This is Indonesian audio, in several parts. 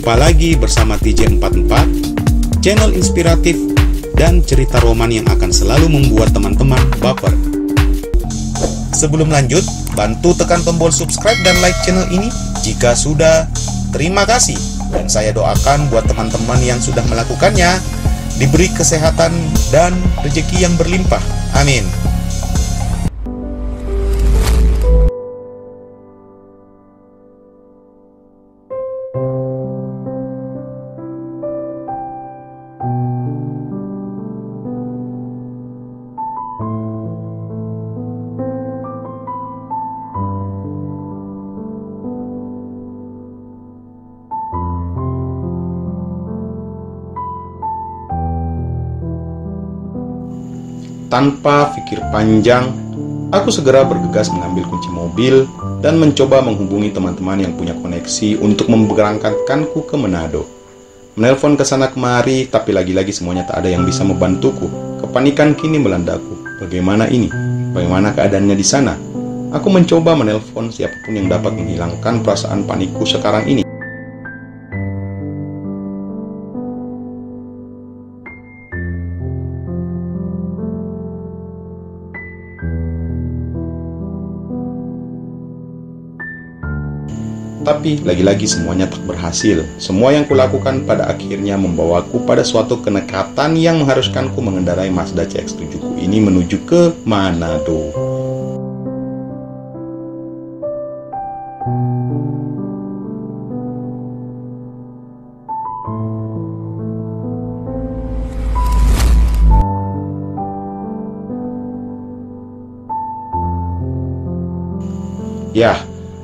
Jumpa lagi bersama TJ44, channel inspiratif dan cerita roman yang akan selalu membuat teman-teman baper. Sebelum lanjut, bantu tekan tombol subscribe dan like channel ini jika sudah. Terima kasih. Dan saya doakan buat teman-teman yang sudah melakukannya, diberi kesehatan dan rezeki yang berlimpah. Amin. Tanpa pikir panjang, aku segera bergegas mengambil kunci mobil dan mencoba menghubungi teman-teman yang punya koneksi untuk memberangkatkanku ke Manado. Menelpon ke sana kemari, tapi lagi-lagi semuanya tak ada yang bisa membantuku. Kepanikan kini melandaku. Bagaimana ini? Bagaimana keadaannya di sana? Aku mencoba menelpon siapapun yang dapat menghilangkan perasaan panikku sekarang ini. Tapi lagi-lagi semuanya tak berhasil. Semua yang kulakukan pada akhirnya membawaku pada suatu kenekatan yang mengharuskanku mengendarai Mazda CX-7 ku ini menuju ke Manado. Ya,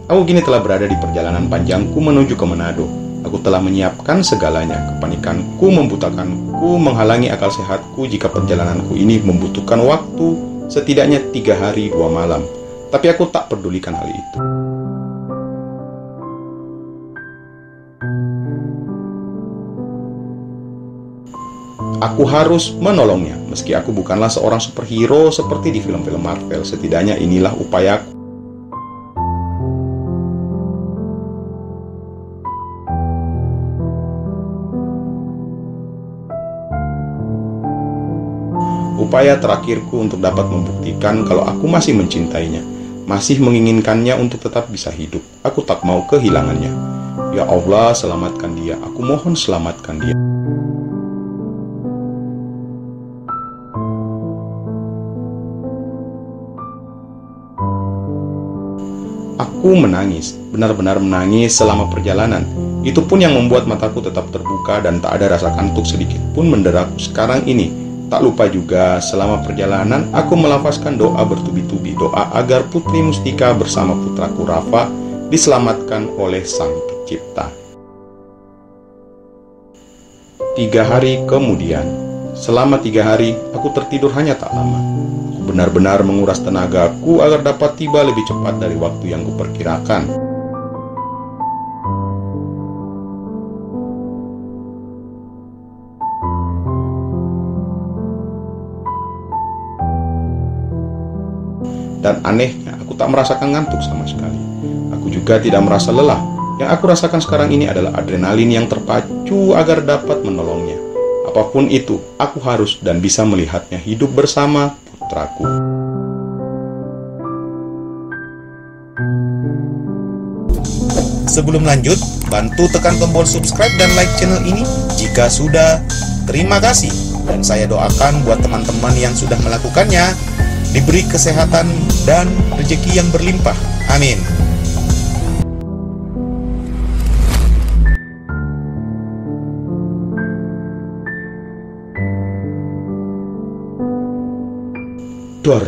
aku kini telah berada di perjalanan panjangku menuju ke Manado. Aku telah menyiapkan segalanya. Kepanikanku membutakanku, menghalangi akal sehatku jika perjalananku ini membutuhkan waktu setidaknya 3 hari 2 malam. Tapi aku tak pedulikan hal itu. Aku harus menolongnya. Meski aku bukanlah seorang superhero seperti di film-film Marvel, setidaknya inilah upayaku. Upaya terakhirku untuk dapat membuktikan kalau aku masih mencintainya, masih menginginkannya untuk tetap bisa hidup. Aku tak mau kehilangannya. Ya Allah, selamatkan dia. Aku mohon selamatkan dia. Aku menangis, benar-benar menangis selama perjalanan. Itu pun yang membuat mataku tetap terbuka dan tak ada rasa kantuk sedikit pun menderaku sekarang ini. Tak lupa juga, selama perjalanan aku melafazkan doa bertubi-tubi, doa agar Putri Mustika bersama putraku Rafa diselamatkan oleh Sang Pencipta. 3 hari kemudian, selama 3 hari aku tertidur hanya tak lama. Aku benar-benar menguras tenagaku agar dapat tiba lebih cepat dari waktu yang kuperkirakan. Dan anehnya, aku tak merasakan ngantuk sama sekali. Aku juga tidak merasa lelah. Yang aku rasakan sekarang ini adalah adrenalin yang terpacu agar dapat menolongnya. Apapun itu, aku harus dan bisa melihatnya hidup bersama putraku. Sebelum lanjut, bantu tekan tombol subscribe dan like channel ini jika sudah. Terima kasih. Dan saya doakan buat teman-teman yang sudah melakukannya, diberi kesehatan dan rezeki yang berlimpah. Amin. Dor.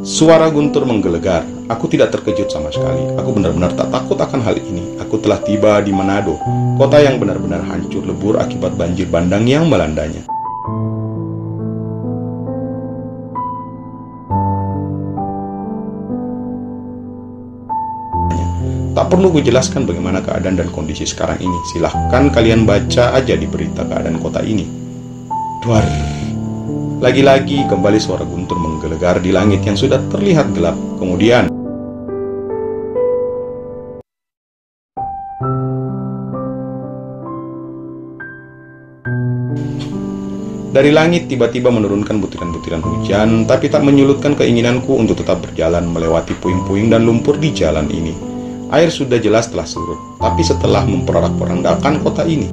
Suara guntur menggelegar. Aku tidak terkejut sama sekali. Aku benar-benar tak takut akan hal ini. Aku telah tiba di Manado, kota yang benar-benar hancur lebur akibat banjir bandang yang melandanya. Tak perlu gue jelaskan bagaimana keadaan dan kondisi sekarang ini. Silahkan kalian baca aja di berita keadaan kota ini. Duar. Lagi-lagi kembali suara guntur menggelegar di langit yang sudah terlihat gelap. Kemudian Dari langit tiba-tiba menurunkan butiran-butiran hujan, tapi tak menyurutkan keinginanku untuk tetap berjalan melewati puing-puing dan lumpur di jalan ini. Air sudah jelas telah surut, tapi setelah memporak-porandakan kota ini.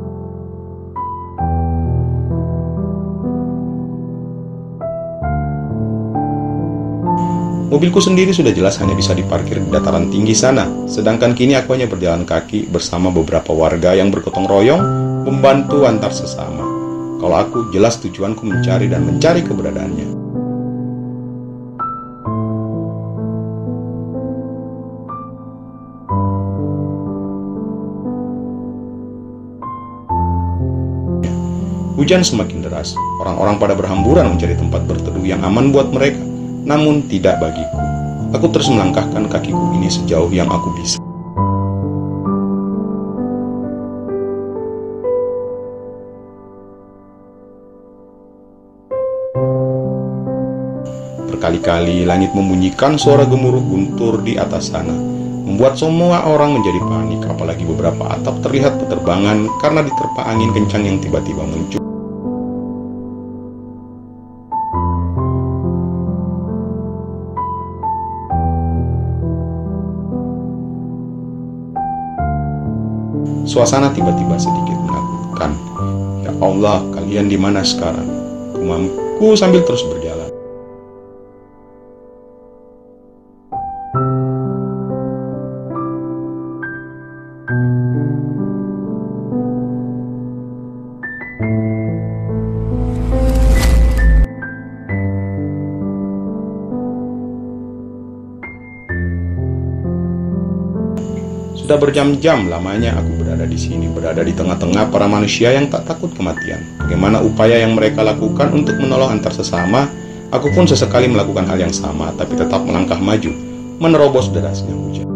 Mobilku sendiri sudah jelas hanya bisa diparkir di dataran tinggi sana, sedangkan kini aku hanya berjalan kaki bersama beberapa warga yang bergotong royong, membantu antar sesama. Kalau aku jelas tujuanku mencari keberadaannya. Hujan semakin deras, orang-orang pada berhamburan mencari tempat berteduh yang aman buat mereka. Namun tidak bagiku. Aku terus melangkahkan kakiku ini sejauh yang aku bisa. Berkali-kali langit membunyikan suara gemuruh guntur di atas sana, membuat semua orang menjadi panik, apalagi beberapa atap terlihat berterbangan karena diterpa angin kencang yang tiba-tiba muncul. Suasana tiba-tiba sedikit menakutkan. Ya Allah, kalian di mana sekarang? Gumamku sambil terus berjalan. Sudah berjam-jam lamanya aku berada di sini, berada di tengah-tengah para manusia yang tak takut kematian. Bagaimana upaya yang mereka lakukan untuk menolong antar sesama, aku pun sesekali melakukan hal yang sama, tapi tetap melangkah maju, menerobos derasnya hujan.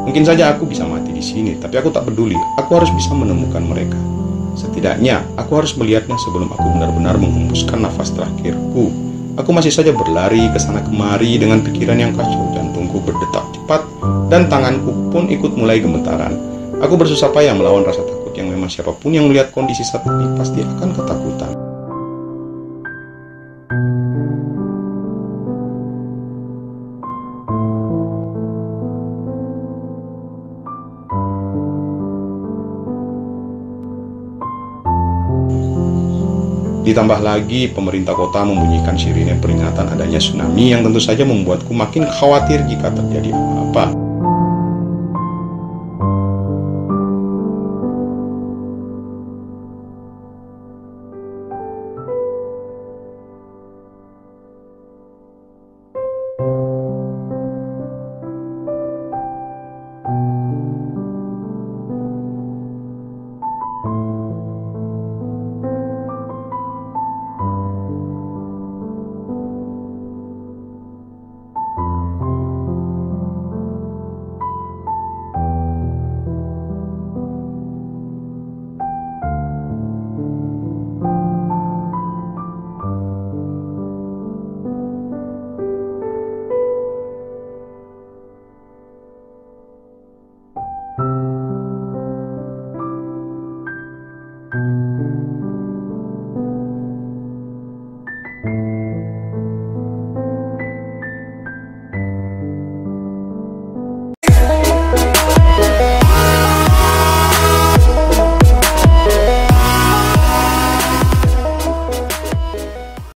Mungkin saja aku bisa mati di sini, tapi aku tak peduli. Aku harus bisa menemukan mereka. Setidaknya, aku harus melihatnya sebelum aku benar-benar menghembuskan nafas terakhirku. Aku masih saja berlari ke sana kemari dengan pikiran yang kacau. Jantungku berdetak cepat, dan tanganku pun ikut mulai gemetaran. Aku bersusah payah melawan rasa takut yang memang siapapun yang melihat kondisi saat ini pasti akan ketakutan. Ditambah lagi, pemerintah kota membunyikan sirine peringatan adanya tsunami yang tentu saja membuatku makin khawatir jika terjadi apa-apa.